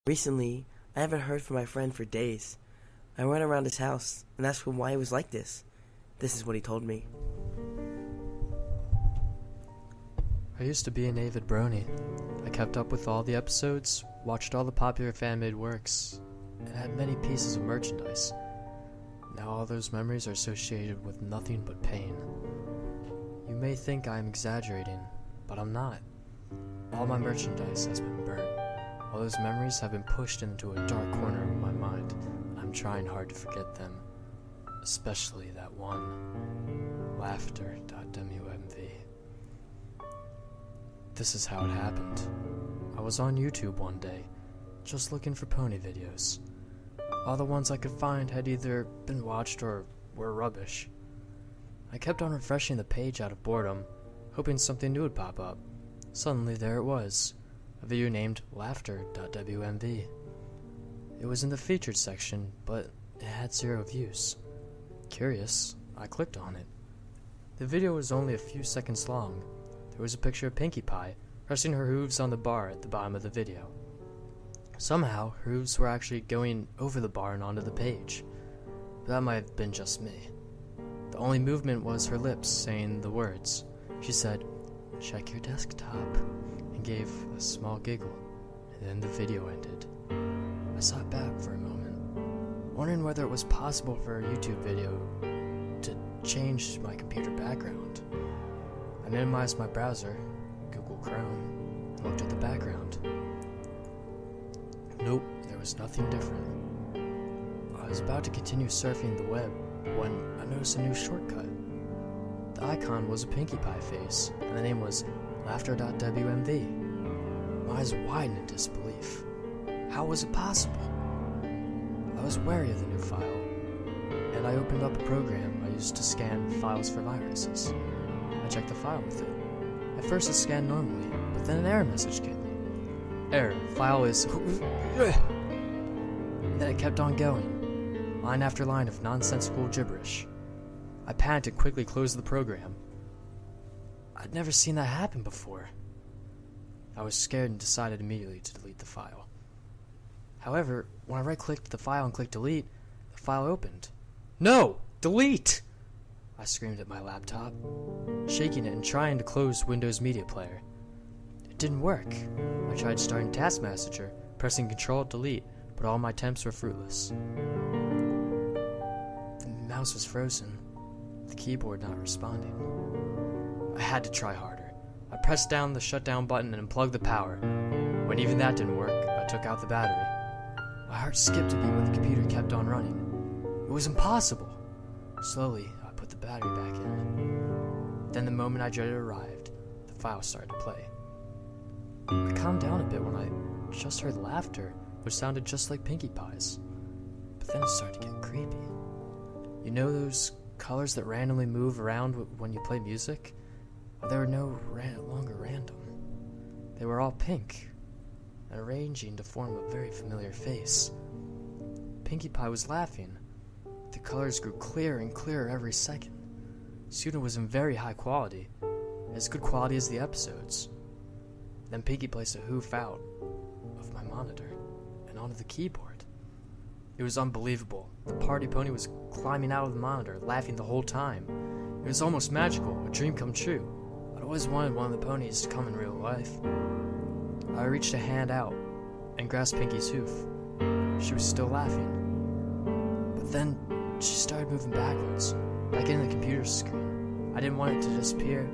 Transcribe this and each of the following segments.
Recently, I haven't heard from my friend for days. I went around his house and asked him why he was like this. This is what he told me. I used to be an avid brony. I kept up with all the episodes, watched all the popular fan-made works, and had many pieces of merchandise. Now all those memories are associated with nothing but pain. You may think I am exaggerating, but I'm not. All my merchandise has been burnt. All those memories have been pushed into a dark corner of my mind, and I'm trying hard to forget them. Especially that one, Laughter.wmv. This is how it happened. I was on YouTube one day, just looking for pony videos. All the ones I could find had either been watched or were rubbish. I kept on refreshing the page out of boredom, hoping something new would pop up. Suddenly there it was, a video named Laughter.wmv. It was in the featured section, but it had 0 views. Curious, I clicked on it. The video was only a few seconds long. There was a picture of Pinkie Pie pressing her hooves on the bar at the bottom of the video. Somehow, her hooves were actually going over the bar and onto the page. But that might have been just me. The only movement was her lips saying the words. She said, "Check your desktop," and gave a small giggle, and then the video ended. I sat back for a moment, wondering whether it was possible for a YouTube video to change my computer background. I minimized my browser, Google Chrome, and looked at the background. Nope, there was nothing different. I was about to continue surfing the web when I noticed a new shortcut. The icon was a Pinkie Pie face, and the name was Laughter.wmv. My eyes widened in disbelief. How was it possible? I was wary of the new file, and I opened up a program I used to scan files for viruses. I checked the file with it. At first it scanned normally, but then an error message came in. Error, file is... And then it kept on going, line after line of nonsensical gibberish. I panicked and quickly closed the program. I'd never seen that happen before. I was scared and decided immediately to delete the file. However, when I right-clicked the file and clicked delete, the file opened. No! Delete! I screamed at my laptop, shaking it and trying to close Windows Media Player. It didn't work. I tried starting Task Messenger, pressing Ctrl-Delete, but all my attempts were fruitless. The mouse was frozen, the keyboard not responding. I had to try harder. I pressed down the shutdown button and unplugged the power. When even that didn't work, I took out the battery. My heart skipped a beat when the computer kept on running. It was impossible. Slowly, I put the battery back in. Then the moment I dreaded arrived. The file started to play. I calmed down a bit when I just heard laughter, which sounded just like Pinkie Pie's. But then it started to get creepy. You know those colors that randomly move around when you play music? Well, they were no longer random. They were all pink, and arranging to form a very familiar face. Pinkie Pie was laughing. The colors grew clearer and clearer every second. Soon it was in very high quality, as good quality as the episodes. Then Pinkie placed a hoof out of my monitor and onto the keyboard. It was unbelievable. The party pony was climbing out of the monitor, laughing the whole time. It was almost magical, a dream come true. I'd always wanted one of the ponies to come in real life. I reached a hand out and grasped Pinkie's hoof. She was still laughing. But then she started moving backwards, back into the computer screen. I didn't want it to disappear.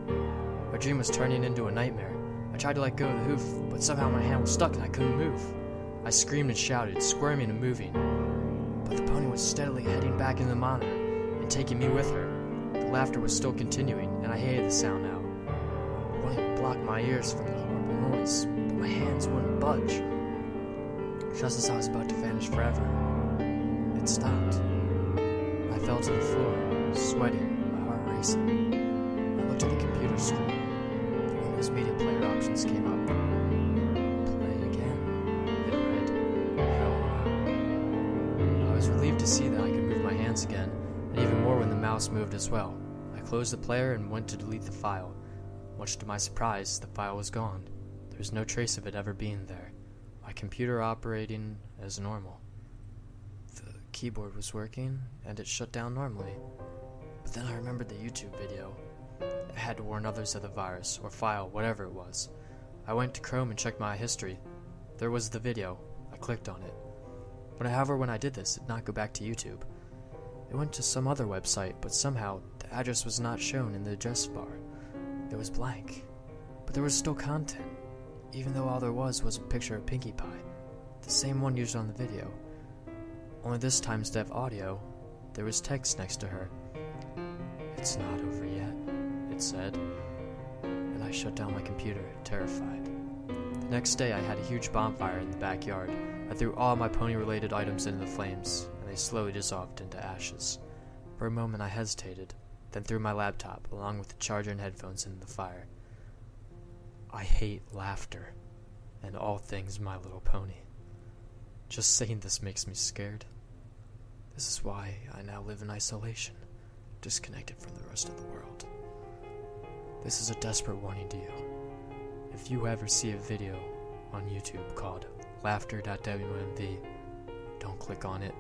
My dream was turning into a nightmare. I tried to let go of the hoof, but somehow my hand was stuck and I couldn't move. I screamed and shouted, squirming and moving. But the pony was steadily heading back into the monitor and taking me with her. The laughter was still continuing, and I hated the sound now. I wanted to block my ears from the horrible noise, but my hands wouldn't budge. Just as I was about to vanish forever, it stopped. I fell to the floor, sweating, my heart racing. I looked at the computer screen. The Windows Media Player options came up. Play again, it read. Hell no. I was relieved to see that I could move my hands again, and even more when the mouse moved as well. I closed the player and went to delete the file. Much to my surprise, the file was gone. There was no trace of it ever being there. I my computer operating as normal. The keyboard was working, and it shut down normally. But then I remembered the YouTube video. I had to warn others of the virus, or file, whatever it was. I went to Chrome and checked my history. There was the video. I clicked on it. However, when I did this, it did not go back to YouTube. It went to some other website, but somehow the address was not shown in the address bar. It was blank. But there was still content, even though all there was a picture of Pinkie Pie, the same one used on the video. Only this time, instead of audio, there was text next to her. "It's not over yet," it said, and I shut down my computer, terrified. The next day, I had a huge bonfire in the backyard. I threw all my pony-related items into the flames, and they slowly dissolved into ashes. For a moment, I hesitated, then threw my laptop, along with the charger and headphones, into the fire. I hate laughter, and all things My Little Pony. Just saying this makes me scared. This is why I now live in isolation, disconnected from the rest of the world. This is a desperate warning to you. If you ever see a video on YouTube called Laughter.wmv, don't click on it.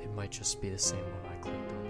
It might just be the same one I clicked on.